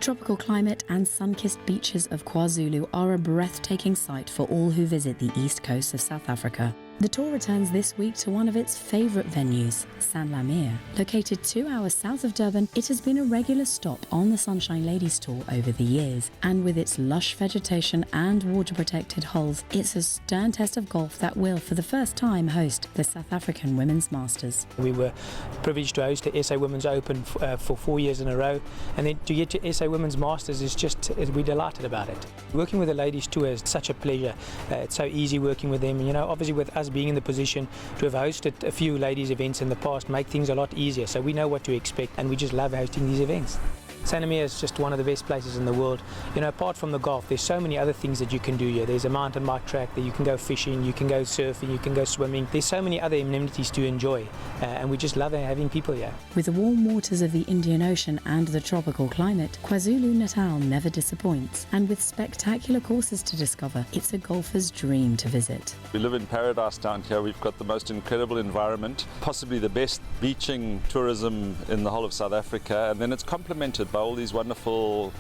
The tropical climate and sun-kissed beaches of KwaZulu are a breathtaking sight for all who visit the east coast of South Africa. The tour returns this week to one of its favourite venues, Sanlamir. Located 2 hours south of Durban, it has been a regular stop on the Sunshine Ladies Tour over the years, and with its lush vegetation and water-protected holes, it's a stern test of golf that will, for the first time, host the South African Women's Masters. We were privileged to host the SA Women's Open for 4 years in a row, and then to get to SA Women's Masters is just, we're delighted about it. Working with the Ladies Tour is such a pleasure. It's so easy working with them, and obviously with us being in the position to have hosted a few ladies events in the past make things a lot easier, so we know what to expect and we just love hosting these events. Sanlamir is just one of the best places in the world. Apart from the golf, there's so many other things that you can do here. There's a mountain bike track, that you can go fishing, you can go surfing, you can go swimming. There's so many other amenities to enjoy, and we just love having people here. With the warm waters of the Indian Ocean and the tropical climate, KwaZulu-Natal never disappoints, and with spectacular courses to discover, it's a golfer's dream to visit. We live in paradise down here. We've got the most incredible environment, possibly the best beaching tourism in the whole of South Africa, and then it's complemented by all these wonderful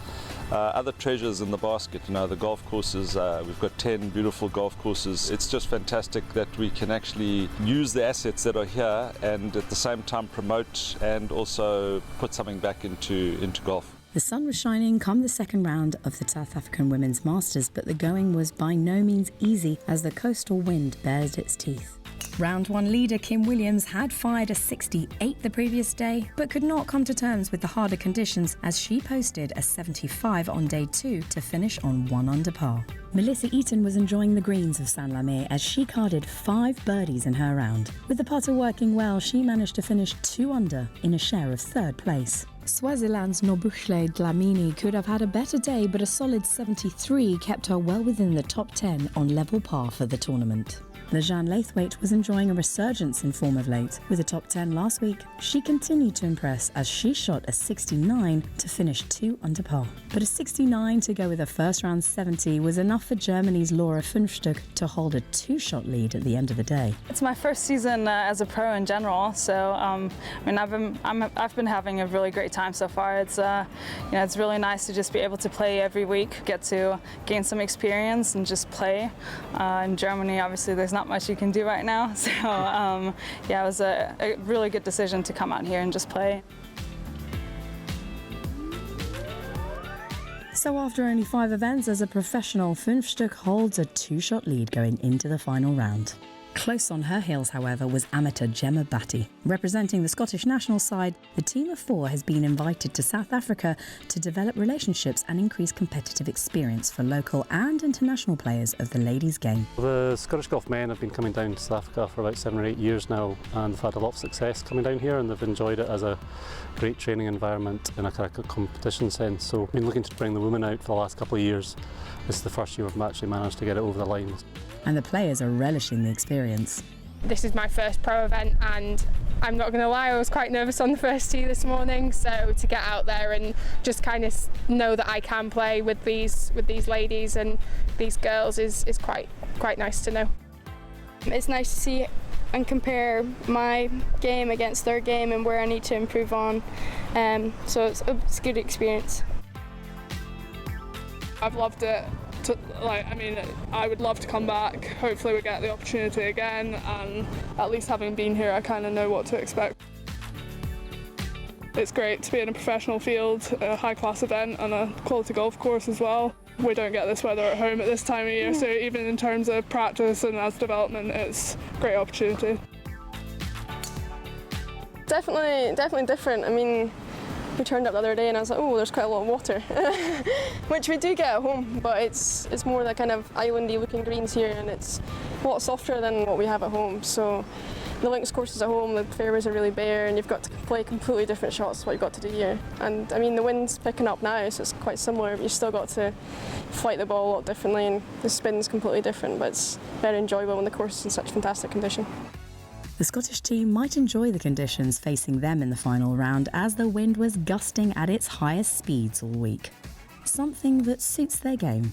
other treasures in the basket. The golf courses, we've got 10 beautiful golf courses. It's just fantastic that we can actually use the assets that are here and at the same time promote and also put something back into golf. The sun was shining come the second round of the South African Women's Masters, but the going was by no means easy as the coastal wind bared its teeth. Round 1 leader Kim Williams had fired a 68 the previous day, but could not come to terms with the harder conditions as she posted a 75 on day 2 to finish on 1 under par. Melissa Eaton was enjoying the greens of Sanlamir as she carded 5 birdies in her round. With the putter working well, she managed to finish 2 under in a share of 3rd place. Swaziland's Nobuhle Dlamini could have had a better day, but a solid 73 kept her well within the top 10 on level par for the tournament. Lejeanne Laithwaite was enjoying a resurgence in form of late. With a top 10 last week, she continued to impress as she shot a 69 to finish 2 under par. But a 69 to go with a first round 70 was enough for Germany's Laura Fünfstück to hold a 2-shot lead at the end of the day. It's my first season as a pro in general, so I've been having a really great time so far. It's it's really nice to just be able to play every week, get to gain some experience and just play. In Germany, obviously, there's not much you can do right now, so it was a really good decision to come out here and just play. So after only 5 events as a professional, Fünfstück holds a 2-shot lead going into the final round. Close on her heels, however, was amateur Gemma Batty. Representing the Scottish national side, the team of 4 has been invited to South Africa to develop relationships and increase competitive experience for local and international players of the ladies' game. The Scottish golf men have been coming down to South Africa for about 7 or 8 years now, and they've had a lot of success coming down here, and they've enjoyed it as a great training environment in a kind of competition sense. So we've been looking to bring the women out for the last couple of years. This is the first year we've actually managed to get it over the line. And the players are relishing the experience. This is my first pro event, and I'm not going to lie, I was quite nervous on the first tee this morning, so to get out there and just kind of know that I can play with these ladies and these girls is quite nice to know. It's nice to see and compare my game against their game and where I need to improve on, so it's a good experience. I've loved it. I would love to come back. Hopefully we get the opportunity again, and at least having been here I kind of know what to expect. It's great to be in a professional field, a high class event and a quality golf course as well. We don't get this weather at home at this time of year, so even in terms of practice and as development, it's a great opportunity. Definitely different. We turned up the other day and I was like, oh, there's quite a lot of water, which we do get at home, but it's more the kind of islandy looking greens here, and it's a lot softer than what we have at home. So the links courses at home, the fairways are really bare, and you've got to play completely different shots to what you've got to do here. And the wind's picking up now, so it's quite similar, but you've still got to flight the ball a lot differently, and the spin's completely different, but it's very enjoyable when the course is in such fantastic condition. The Scottish team might enjoy the conditions facing them in the final round as the wind was gusting at its highest speeds all week. Something that suits their game.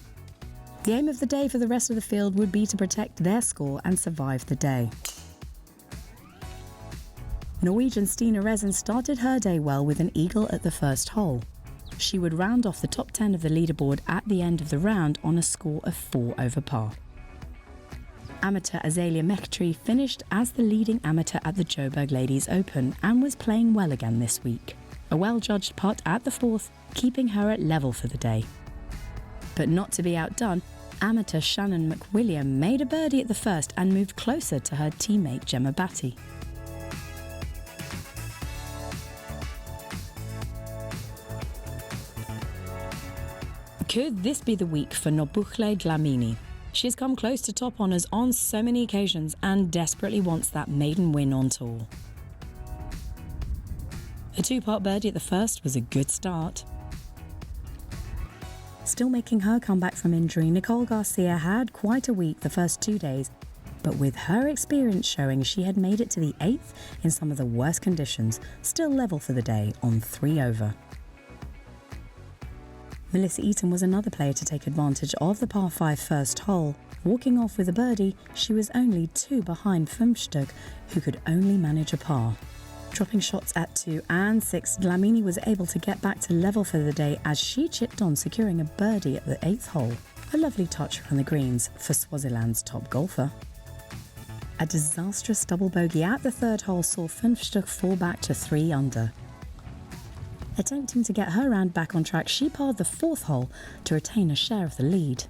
The aim of the day for the rest of the field would be to protect their score and survive the day. Norwegian Stina Resen started her day well with an eagle at the first hole. she would round off the top 10 of the leaderboard at the end of the round on a score of 4 over par. Amateur Azalea Mekhtari finished as the leading amateur at the Joburg Ladies Open and was playing well again this week. A well-judged putt at the 4th, keeping her at level for the day. But not to be outdone, amateur Shannon McWilliam made a birdie at the 1st and moved closer to her teammate Gemma Batty. Could this be the week for Nobukhle Dlamini? She has come close to top honours on so many occasions and desperately wants that maiden win on tour. A 2-part birdie at the 1st was a good start. Still making her comeback from injury, Nicole Garcia had quite a week the first 2 days, but with her experience showing she had made it to the 8th in some of the worst conditions, still level for the day on 3 over. Melissa Eaton was another player to take advantage of the par 5 first hole. Walking off with a birdie, she was only 2 behind Fumstug, who could only manage a par. Dropping shots at 2 and 6, Dlamini was able to get back to level for the day as she chipped on, securing a birdie at the 8th hole. A lovely touch from the greens for Swaziland's top golfer. A disastrous double bogey at the 3rd hole saw Fumstug fall back to 3 under. Attempting to get her round back on track, she parred the 4th hole to retain a share of the lead.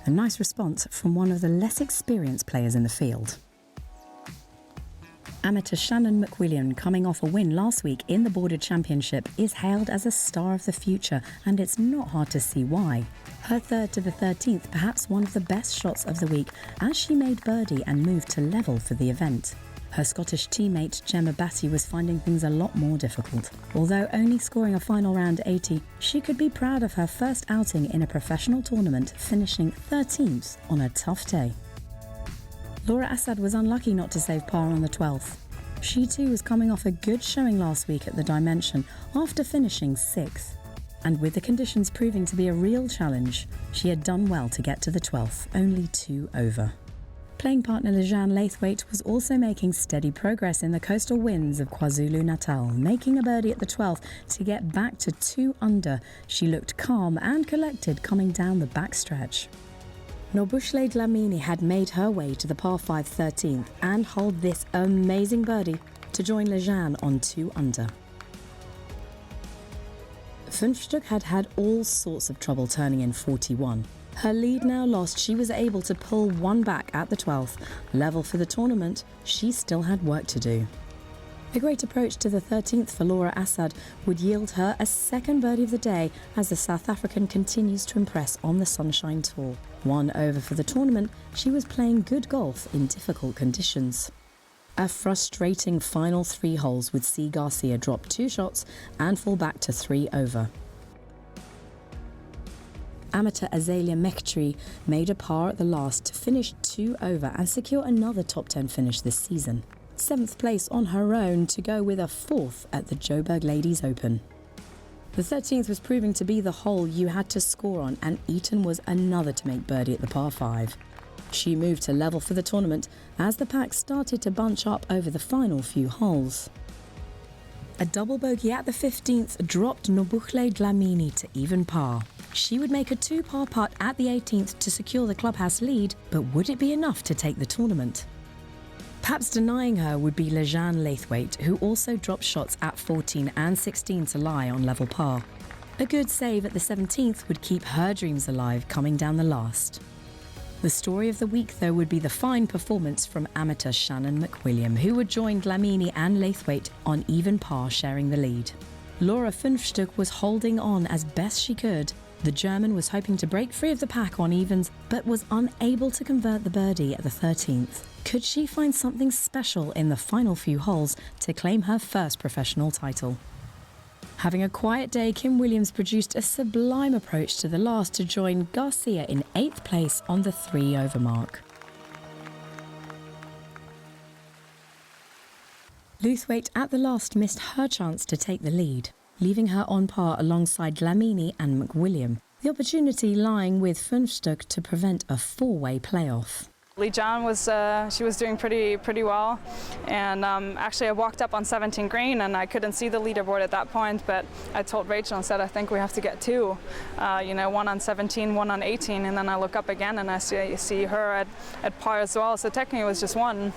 A nice response from one of the less experienced players in the field. Amateur Shannon McWilliam, coming off a win last week in the Border Championship, is hailed as a star of the future, and it's not hard to see why. Her 3rd to the 13th, perhaps one of the best shots of the week, as she made birdie and moved to level for the event. Her Scottish teammate Gemma Batty was finding things a lot more difficult. Although only scoring a final round 80, she could be proud of her first outing in a professional tournament, finishing 13th on a tough day. Laura Assad was unlucky not to save par on the 12th. She too was coming off a good showing last week at the Dimension after finishing 6th. And with the conditions proving to be a real challenge, she had done well to get to the 12th, only 2 over. Playing partner Lejane Laithwaite was also making steady progress in the coastal winds of KwaZulu-Natal, making a birdie at the 12th to get back to 2 under. She looked calm and collected coming down the backstretch. Nobukhle Dlamini had made her way to the par 5 13th and hold this amazing birdie to join Lejane on 2 under. Fumstug had all sorts of trouble turning in 41. Her lead now lost, she was able to pull 1 back at the 12th. Level for the tournament, she still had work to do. A great approach to the 13th for Laura Assad would yield her a 2nd birdie of the day as the South African continues to impress on the Sunshine Tour. 1 over for the tournament, she was playing good golf in difficult conditions. A frustrating final 3 holes would see Garcia drop 2 shots and fall back to 3 over. Amateur Azalea Mekhtari made a par at the last to finish 2 over and secure another top 10 finish this season. 7th place on her own to go with a 4th at the Joburg Ladies Open. The 13th was proving to be the hole you had to score on, and Eaton was another to make birdie at the par 5. She moved to level for the tournament as the pack started to bunch up over the final few holes. A double bogey at the 15th dropped Nobukhle Dlamini to even par. She would make a 2-par putt at the 18th to secure the clubhouse lead, but would it be enough to take the tournament? Perhaps denying her would be Lejane Laithwaite, who also dropped shots at 14 and 16 to lie on level par. A good save at the 17th would keep her dreams alive coming down the last. The story of the week, though, would be the fine performance from amateur Shannon McWilliam, who would join Dlamini and Laithwaite on even par, sharing the lead. Laura Fumstug was holding on as best she could. The German was hoping to break free of the pack on evens, but was unable to convert the birdie at the 13th. Could she find something special in the final few holes to claim her first professional title? Having a quiet day, Kim Williams produced a sublime approach to the last to join Garcia in 8th place on the 3 over mark. Laithwaite at the last missed her chance to take the lead, leaving her on par alongside Dlamini and McWilliam, the opportunity lying with Fumstug to prevent a 4-way playoff. Lee John was she was doing pretty well, and actually I walked up on 17 green and I couldn't see the leaderboard at that point, but I told Rachel and said I think we have to get two, one on 17, one on 18, and then I look up again and I see her at par as well, so technically it was just one.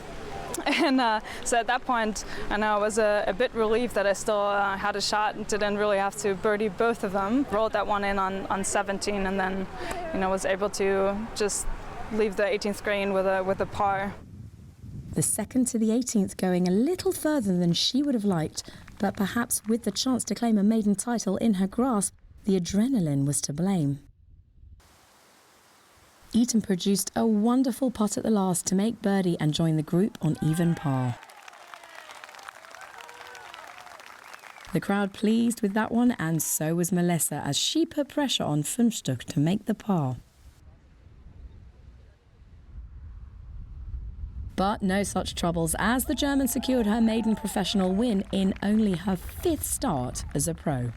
And so at that point, I know I was a bit relieved that I still had a shot and didn't really have to birdie both of them. Rolled that one in on 17 and then, was able to just leave the 18th green with a par. The second to the 18th going a little further than she would have liked, but perhaps with the chance to claim a maiden title in her grasp, the adrenaline was to blame. Eaton produced a wonderful putt at the last to make birdie and join the group on even par. The crowd pleased with that one, and so was Melissa as she put pressure on Funchstuck to make the par. But no such troubles as the German secured her maiden professional win in only her 5th start as a pro.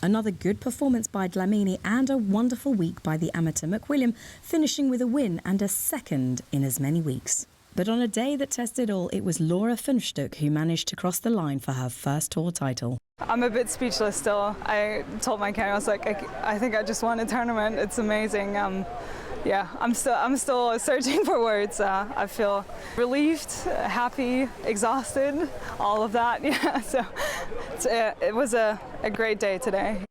Another good performance by Dlamini and a wonderful week by the amateur McWilliam, finishing with a win and a second in as many weeks. But on a day that tested all, it was Laura Funchstuck who managed to cross the line for her first tour title. I'm a bit speechless still. I told my caddy, I was like, I think I just won a tournament. It's amazing. Yeah, I'm still searching for words. I feel relieved, happy, exhausted, all of that. Yeah, so it was a great day today.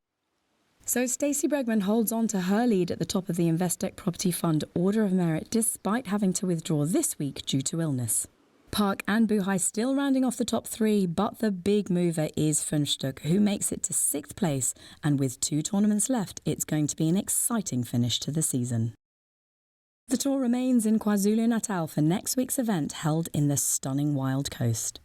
So Stacey Bregman holds on to her lead at the top of the Investec Property Fund Order of Merit despite having to withdraw this week due to illness. Park and Buhai still rounding off the top 3, but the big mover is Funchstuck, who makes it to 6th place, and with 2 tournaments left, it's going to be an exciting finish to the season. The tour remains in KwaZulu-Natal for next week's event held in the stunning Wild Coast.